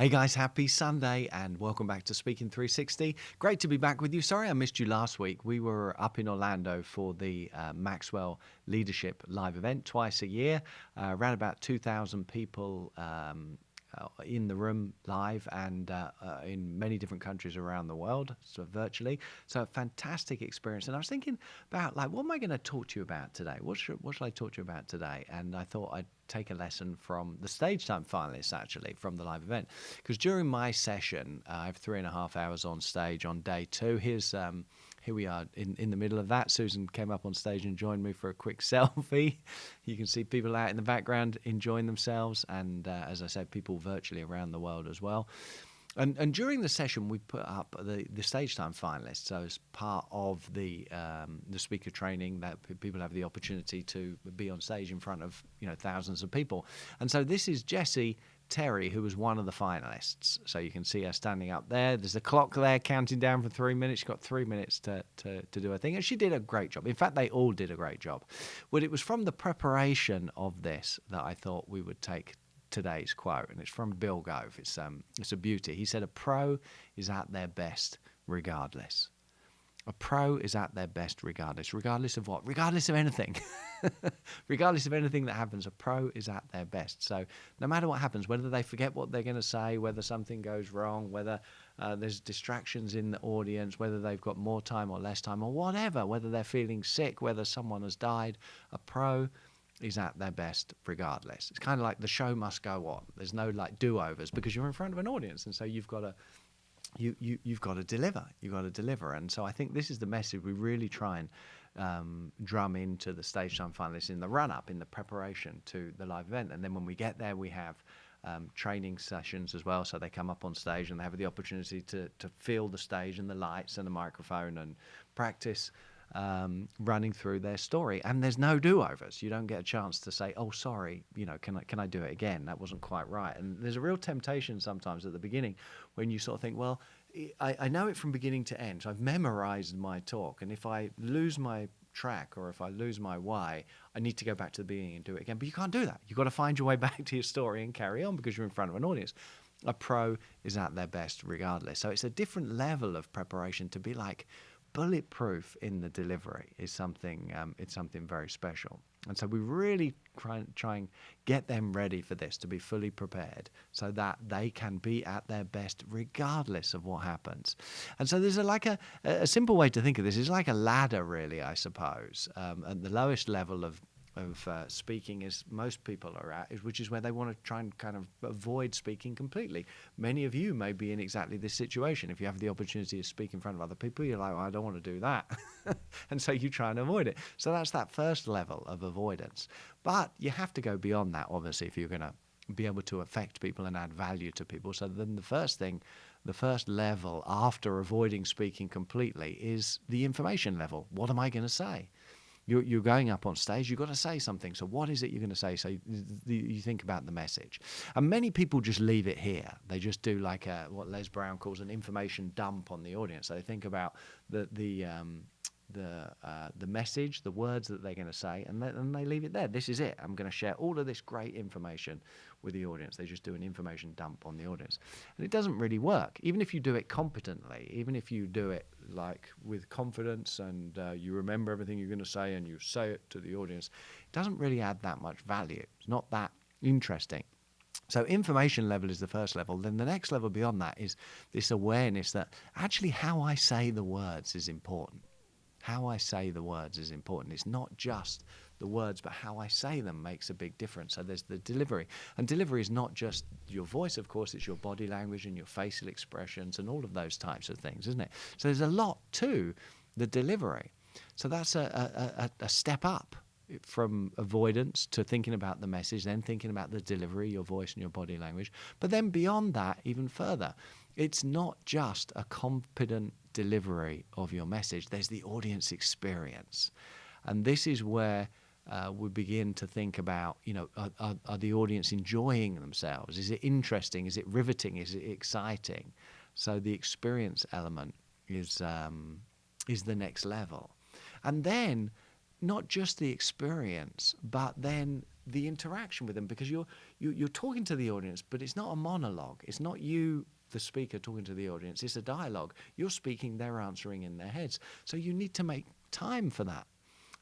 Hey guys, happy Sunday and welcome back to Speaking360. Great to be back with you. Sorry I missed you last week. We were up in Orlando for the Maxwell Leadership Live event twice a year. Around about 2,000 people in the room live and in many different countries around the world, so virtually. So a fantastic experience. And I was thinking about what am I going to talk to you about today? What should I talk to you about today? And I thought I'd take a lesson from the stage time finalists, actually, from the live event. Because during my session, I have 3.5 hours on stage on day 2. Here we are in the middle of that. Susan came up on stage and joined me for a quick selfie. You can see people out in the background enjoying themselves, and as I said, people virtually around the world as well. And during the session, we put up the stage time finalists. So as part of the speaker training, that people have the opportunity to be on stage in front of thousands of people. And so this is Jessie Terry, who was one of the finalists. So you can see her standing up there. There's a clock there counting down for 3 minutes. She's got 3 minutes to do her thing. And she did a great job. In fact, they all did a great job. But it was from the preparation of this that I thought we would take today's quote, and it's from Bill Gove. It's a beauty. He said, "A pro is at their best regardless." A pro is at their best regardless. Regardless of what? Regardless of anything. Regardless of anything that happens, a pro is at their best. So no matter what happens, whether they forget what they're going to say, whether something goes wrong, whether there's distractions in the audience, whether they've got more time or less time or whatever, whether they're feeling sick, whether someone has died, a pro is at their best regardless. It's kind of like the show must go on. There's no do-overs because you're in front of an audience, and so you've got to deliver. You've got to deliver. And so I think this is the message we really try and drum into the stage time finalists in the run-up, in the preparation to the live event. And then when we get there, we have training sessions as well. So they come up on stage and they have the opportunity to feel the stage and the lights and the microphone and practice running through their story. And there's no do-overs. You don't get a chance to say, "Oh, sorry, can I do it again? That wasn't quite right." And there's a real temptation sometimes at the beginning when you sort of think, well, I know it from beginning to end. So I've memorized my talk. And if I lose my track or if I lose my why, I need to go back to the beginning and do it again. But you can't do that. You've got to find your way back to your story and carry on because you're in front of an audience. A pro is at their best regardless. So it's a different level of preparation. To be bulletproof in the delivery is something it's something very special. And so we really try and get them ready for this, to be fully prepared so that they can be at their best regardless of what happens. And so there's a simple way to think of this is like a ladder, really, I suppose. At the lowest level of speaking, as most people are at, which is where they want to try and kind of avoid speaking completely. Many of you may be in exactly this situation. If you have the opportunity to speak in front of other people, you're like, "Well, I don't want to do that." And so you try and avoid it. So that's that first level of avoidance. But you have to go beyond that, obviously, if you're going to be able to affect people and add value to people. So then the first level after avoiding speaking completely is the information level. What am I going to say? You're going up on stage, you've got to say something. So what is it you're going to say? So you think about the message. And many people just leave it here. They just do what Les Brown calls an information dump on the audience. So they think about the message, the words that they're going to say, and they leave it there. This is it. I'm going to share all of this great information with the audience. They just do an information dump on the audience. And it doesn't really work. Even if you do it competently, even if you do it with confidence and you remember everything you're going to say and you say it to the audience, it doesn't really add that much value. It's not that interesting. So information level is the first level. Then the next level beyond that is this awareness that actually how I say the words is important. How I say the words is important. It's not just the words, but how I say them makes a big difference. So there's the delivery. And delivery is not just your voice, of course, it's your body language and your facial expressions and all of those types of things, isn't it? So there's a lot to the delivery. So that's a step up from avoidance to thinking about the message, then thinking about the delivery, your voice and your body language. But then beyond that, even further, it's not just a competent delivery of your message. There's the audience experience. And this is where we begin to think about, are the audience enjoying themselves? Is it interesting? Is it riveting? Is it exciting? So the experience element is the next level. And then not just the experience, but then the interaction with them, because you're talking to the audience, but it's not a monologue. It's not you, the speaker, talking to the audience. It's a dialogue. You're speaking, they're answering in their heads. So you need to make time for that.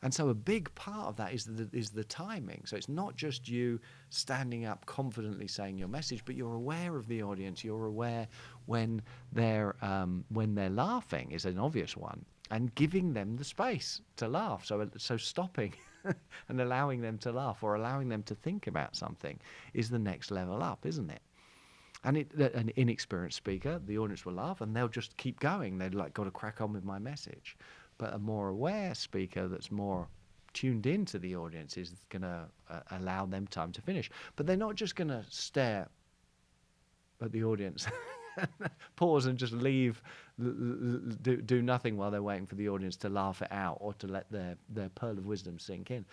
And so a big part of that is the timing. So it's not just you standing up confidently saying your message, but you're aware of the audience. You're aware when they're laughing is an obvious one, and giving them the space to laugh. So stopping and allowing them to laugh, or allowing them to think about something, is the next level up, isn't it? And an inexperienced speaker, the audience will laugh and they'll just keep going. They've got to crack on with my message. But a more aware speaker that's more tuned into the audience is going to allow them time to finish. But they're not just going to stare at the audience, pause and just leave, do nothing while they're waiting for the audience to laugh it out or to let their pearl of wisdom sink in.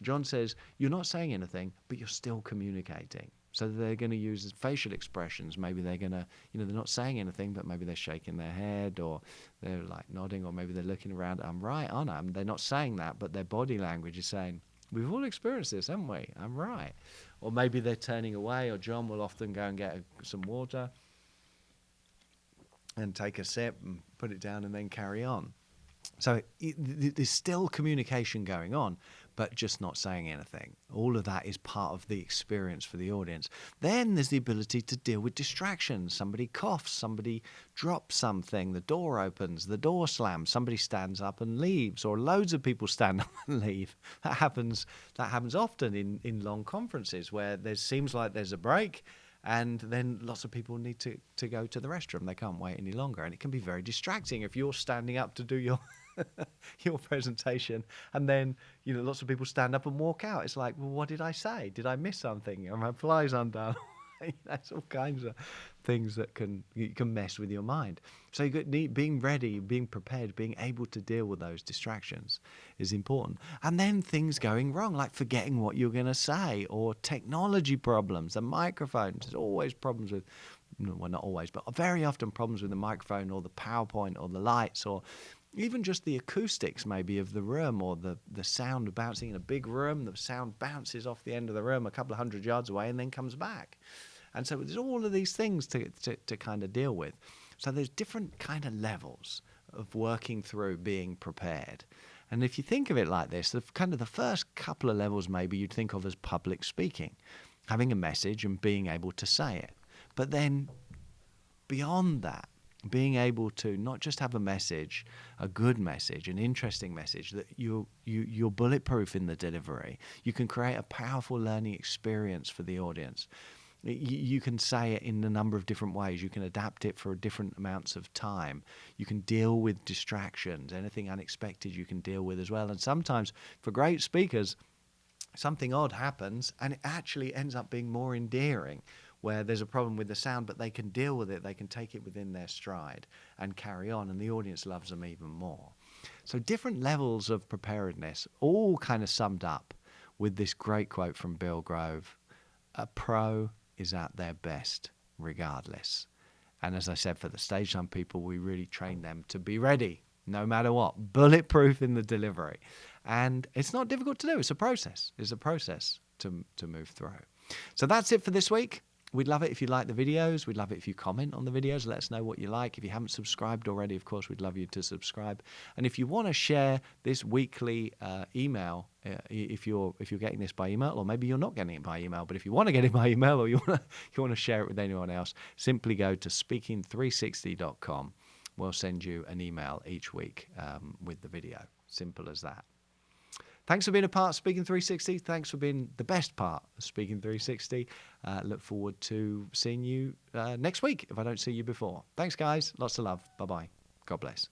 John says, you're not saying anything, but you're still communicating. So they're going to use facial expressions. Maybe they're going to, they're not saying anything, but maybe they're shaking their head, or they're like nodding, or maybe they're looking around. I'm right, aren't I? They're not saying that, but their body language is saying, we've all experienced this, haven't we? I'm right. Or maybe they're turning away, or John will often go and get some water and take a sip and put it down and then carry on. So there's still communication going on, but just not saying anything. All of that is part of the experience for the audience. Then there's the ability to deal with distractions. Somebody coughs, somebody drops something, the door opens, the door slams, somebody stands up and leaves, or loads of people stand up and leave. That happens often in long conferences, where there seems like there's a break, and then lots of people need to go to the restroom. They can't wait any longer. And it can be very distracting if you're standing up to do your your presentation, and then lots of people stand up and walk out. It's like, well, what did I say? Did I miss something? Are my flies undone? That's all kinds of things that can mess with your mind. So being ready, being prepared, being able to deal with those distractions is important. And then things going wrong, like forgetting what you're going to say, or technology problems. The microphones, there's always problems with, well, not always, but very often problems with the microphone, or the PowerPoint, or the lights, or even just the acoustics maybe of the room, or the sound bouncing in a big room. The sound bounces off the end of the room a couple of 100 yards away and then comes back. And so there's all of these things to kind of deal with. So there's different kind of levels of working through being prepared. And if you think of it like this, the first couple of levels maybe you'd think of as public speaking, having a message and being able to say it. But then beyond that, being able to not just have a message, a good message, an interesting message, that you're bulletproof in the delivery. You can create a powerful learning experience for the audience. You can say it in a number of different ways. You can adapt it for different amounts of time. You can deal with distractions, anything unexpected you can deal with as well. And sometimes for great speakers, something odd happens and it actually ends up being more endearing, where there's a problem with the sound, but they can deal with it. They can take it within their stride and carry on, and the audience loves them even more. So different levels of preparedness, all kind of summed up with this great quote from Bill Gove: a pro is at their best regardless. And as I said, for the stage time people, we really train them to be ready no matter what, bulletproof in the delivery. And it's not difficult to do. It's a process. It's a process to move through. So that's it for this week. We'd love it if you like the videos. We'd love it if you comment on the videos. Let us know what you like. If you haven't subscribed already, of course, we'd love you to subscribe. And if you want to share this weekly email, if you're getting this by email, or maybe you're not getting it by email, but if you want to get it by email, or you want to share it with anyone else, simply go to speaking360.com. We'll send you an email each week with the video. Simple as that. Thanks for being a part of Speaking 360. Thanks for being the best part of Speaking 360. Look forward to seeing you next week if I don't see you before. Thanks, guys. Lots of love. Bye-bye. God bless.